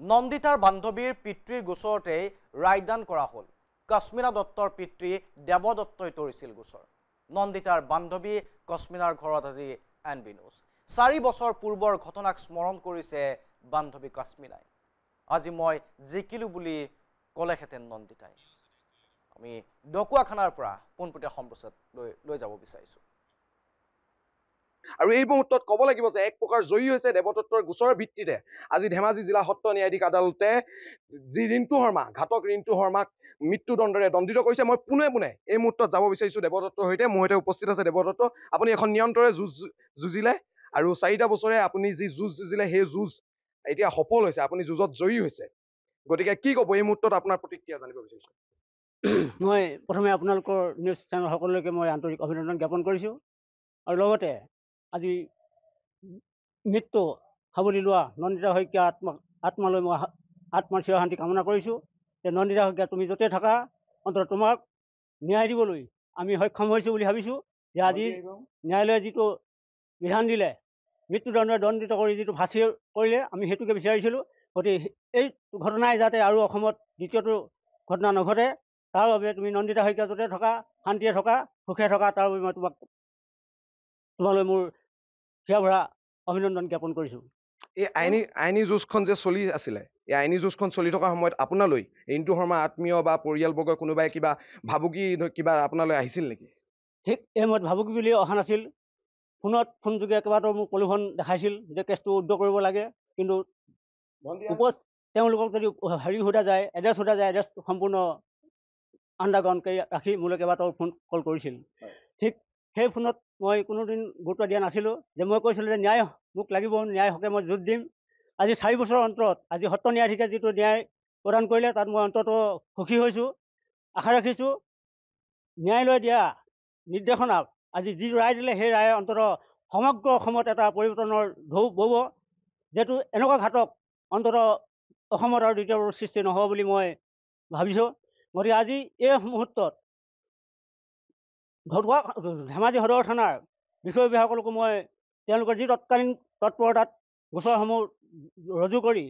নন্দিতাৰ বান্ধৱীৰ পিতৃৰ গোচৰতে ৰায়দান কৰা হ'ল। কস্মিনা দত্তৰ পিতৃ দেৱ দত্তই তৰিছিল গোচৰ। নন্দিতাৰ বান্ধৱী কস্মিনাৰ ঘৰত আজি NB নিউজ। 4 বছৰ পূৰ্বৰ ঘটনাক স্মৰণ কৰিছে বান্ধৱী কস্মিনাই। আজি মই জিকিলো বুলি কলেহেঁতেন নন্দিতাই। আমি ডকুৱাখানাৰ পৰা পোনপটীয়া সম্প্ৰচাৰ লৈ যাব বিচাৰিছোঁ। আৰু এই মুহূৰ্তত ক'ব লাগিব যে এক প্ৰকাৰ জয়ী হৈছে দেৱদত্তৰ গোচৰৰ ভিত্তিতে আজি ধেমাজি জিলা সত্ৰ ন্যায়াধীশ আদালতে যি ৰিণ্টু শৰ্মা ঘাতক ৰিণ্টু শৰ্মাক মৃত্যুদণ্ডৰে দণ্ডিত কৰিছে। মই পোনে পোনে এই মুহূৰ্তত যাব বিচাৰিছোঁ দেৱদত্তৰ সৈতে। মোৰ সৈতে উপস্থিত আছে দেৱদত্ত। আপুনি এখন নিৰন্তৰে যুঁজিলে আৰু 4টা বছৰে আপুনি যি যুঁজ যুঁজিলে সেই যুঁজ এতিয়া সফল হৈছে, আপুনি যুঁজত জয়ী হৈছে। গতিকে কি ক'ব এই মুহূৰ্তত আপোনাৰ প্ৰতিক্ৰিয়া জানিব বিচাৰিছোঁ। মই প্ৰথমে আপোনালোকৰ নিউজ চেনেল সকলোকে মই আন্তৰিক অভিনন্দন জ্ঞাপন কৰিছোঁ আৰু লগতে আজি মৃত্যু সাৱলি লোৱা নন্দিতা শইকীয়া আত্মালৈ মই আত্মাৰ চিৰ শান্তি কামনা কৰিছোঁ। যে নন্দিতা শইকীয়া তুমি য'তে থাকা অন্তত তোমাক ন্যায় দিবলৈ আমি সক্ষম হৈছোঁ বুলি ভাবিছোঁ। যে আজি ন্যায়ালয়ে যিটো বিধান দিলে মৃত্যুদণ্ডৰে দণ্ডিত কৰি যিটো ফাঁচি কৰিলে আমি সেইটোকে বিচাৰিছিলোঁ। গতিকে এই ঘটনাই যাতে আৰু অসমত দ্বিতীয়টো ঘটনা নঘটে তাৰ বাবে তুমি নন্দিতা শইকীয়া য'তে থকা শান্তিয়ে থকা সুখে থকা তাৰ বাবে মই তোমালৈ মোৰ হিয়াভৰা অভিনন্দন জ্ঞাপন কৰিছোঁ। এই আইনী যুঁজখন যে চলি আছিলে, এই আইনী যুঁজখন চলি থকাৰ সময়ত আপোনালৈ ৰিণ্টু শৰ্মা আত্মীয় বা পৰিয়ালবৰ্গৰ কোনোবাই কিবা ভাবুকি কিবা আপোনালৈ আহিছিল নেকি? ঠিক এই সময়ত ভাবুকি বুলি অহা নাছিল। ফোন যোগে কেইবাটাও মোক প্ৰলোভন দেখাইছিল যে কেছটো উদ্যোগ কৰিব লাগে, কিন্তু তেওঁলোকক যদি সোধা যায় এড্ৰেছ সম্পূৰ্ণ আণ্ডাৰগ্ৰাউণ্ডকৈ ৰাখি মোলৈ কেইবাটাও ফোন কল কৰিছিল। ঠিক সেই ফোনত মই কোনোদিন গুৰুত্ব দিয়া নাছিলোঁ। যে মই কৈছিলোঁ যে ন্যায় মোক লাগিব, ন্যায় হকে মই যুঁজ দিম। আজি 4 বছৰৰ অন্তৰত আজি সত্ৰ ন্যায়াধীশে যিটো ন্যায় প্ৰদান কৰিলে তাত মই অন্ততঃ সুখী হৈছোঁ। আশা ৰাখিছোঁ ন্যায়ালয়ে দিয়া নিৰ্দেশনা আজি যি ৰায় দিলে সেই ৰায়ে অন্ততঃ সমগ্ৰ অসমত এটা পৰিৱৰ্তনৰ ঢৌ বব। যিহেতু এনেকুৱা ঘাতক অন্ততঃ অসমত আৰু দ্বিতীয়বাৰ সৃষ্টি নহ'ব বুলি মই ভাবিছোঁ। গতিকে আজি এই মুহূৰ্তত ধেমাজি সদৰ থানাৰ বিষয় বিভাগসকলকো মই তেওঁলোকৰ যি তৎকালীন তৎপৰতাত গোচৰসমূহ ৰুজু কৰি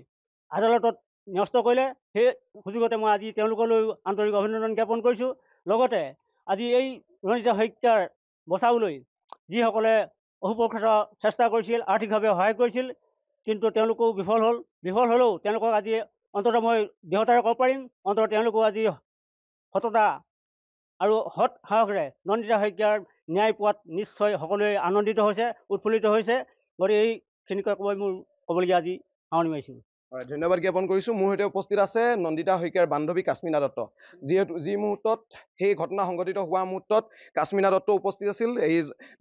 আদালতত ন্যস্ত কৰিলে সেই সুযোগতে মই আজি তেওঁলোকলৈ আন্তৰিক অভিনন্দন জ্ঞাপন কৰিছোঁ। লগতে আজি এই নন্দিতা শইকীয়াৰ বচাবলৈ যিসকলে অহোপক্ষত চেষ্টা কৰিছিল, আৰ্থিকভাৱে সহায় কৰিছিল, কিন্তু তেওঁলোকেও বিফল হ'লেও তেওঁলোকক আজি অন্ততঃ মই দৃঢ়তাৰে ক'ব পাৰিম অন্ততঃ তেওঁলোকেও আজি সততা আৰু সৎ সাহসেৰে নন্দিতা শইকীয়াৰ ন্যায় পোৱাত নিশ্চয় সকলোৱে আনন্দিত হৈছে, উৎফুল্লিত হৈছে। গতিকে এইখিনিকে মই মোৰ ক'বলগীয়া আজি সামৰণি মাৰিছোঁ। ধন্যবাদ জ্ঞাপন কৰিছোঁ। মোৰ সৈতে উপস্থিত আছে নন্দিতা শইকীয়াৰ বান্ধৱী কস্মিনা দত্ত। যি মুহূৰ্তত সেই ঘটনা সংঘটিত হোৱা মুহূৰ্তত কস্মিনা দত্ত উপস্থিত আছিল, এই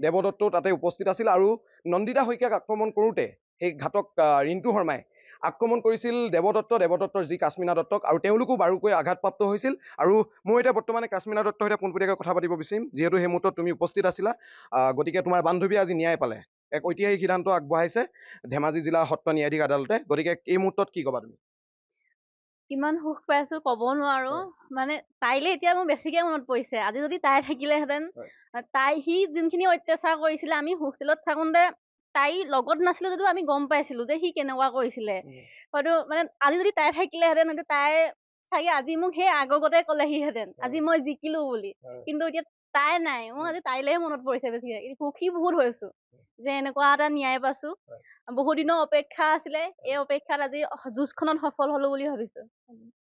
দেৱদত্তও তাতে উপস্থিত আছিল। আৰু নন্দিতা শইকীয়াক আক্ৰমণ কৰোঁতে সেই ঘাতক ৰিণ্টু শৰ্মাই আক্ৰমণ কৰিছিল দেৱদত্তৰ যি কস্মিনা দত্তক, আৰু তেওঁলোকো বাৰুকৈ আঘাতপ্ৰাপ্ত হৈছিল। আৰু মই এতিয়া বৰ্তমানে কস্মিনা দত্তৰ সৈতে পোনপটীয়াকৈ কথা পাতিব বিচাৰিম, যিহেতু সেই মুহূৰ্তত তুমি উপস্থিত আছিলা। গতিকে তোমাৰ বান্ধৱীয়ে আজি ন্যায় পালে, এক ঐতিহাসিক সিদ্ধান্ত আগবঢ়াইছে ধেমাজি জিলা সত্ৰ ন্যায়াধীশ আদালতে। গতিকে এই মুহূৰ্তত কি ক'বা তুমি? কিমান সুখ পাইছো ক'ব নোৱাৰো। মানে তাইলে এতিয়া মোৰ বেছিকে মনত পৰিছে। আজি যদি তাই থাকিলেহেঁতেন, সি যোনখিনি অত্যাচাৰ কৰিছিলে আমি হোষ্টেলত থাকোঁতে তাই লগত নাছিলে যদিও আমি গম পাইছিলো যে সি কেনেকুৱা কৰিছিলে। হয়তো মানে আজি যদি তাই থাকিলেহেঁতেন হয়তো তাই চাগে আজি মোক সেই আগগতে ক'লেহিহেঁতেন আজি মই জিকিলো বুলি। কিন্তু এতিয়া তাই নাই, মোৰ আজি তাইলেহে মনত পৰিছে বেছিকে। সুখী বহুত হৈছো যে এনেকুৱা এটা ন্যায় পাইছো। বহুদিনৰ অপেক্ষা আছিলে, এই অপেক্ষাত আজি যুঁজখনত সফল হলো বুলি ভাবিছো।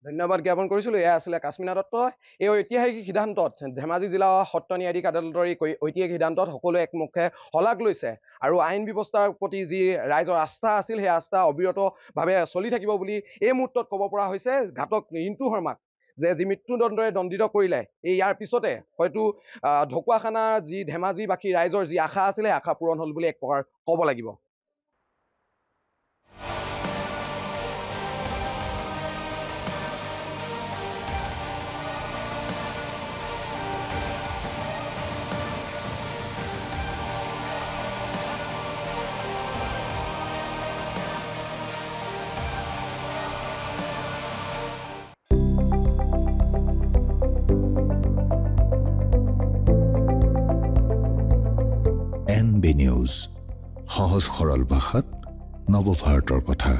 ধন্যবাদ জ্ঞাপন কৰিছিলোঁ। এয়া আছিলে কস্মিনা দত্ত। এই ঐতিহাসিক সিদ্ধান্তত ধেমাজি জিলা সত্ৰ ন্যায়াধীশ আদালতৰ এই ঐতিহাসিক সিদ্ধান্তত সকলোৱে একমুখে শলাগ লৈছে। আৰু আইন ব্যৱস্থাৰ প্ৰতি যি ৰাইজৰ আস্থা আছিল সেই আস্থা অবিৰতভাৱে চলি থাকিব বুলি এই মুহূৰ্তত ক'ব পৰা হৈছে। ঘাতক ৰিণ্টু শৰ্মাক যি মৃত্যুদণ্ডৰে দণ্ডিত কৰিলে, ইয়াৰ পিছতে হয়তো ঢকুৱাখানা যি ধেমাজিবাসী ৰাইজৰ যি আশা আছিলে আশা পূৰণ হ'ল বুলি এক প্ৰকাৰ ক'ব লাগিব। NB নিউজ, সহজ সৰল ভাষাত নৱভাৰতৰ কথা।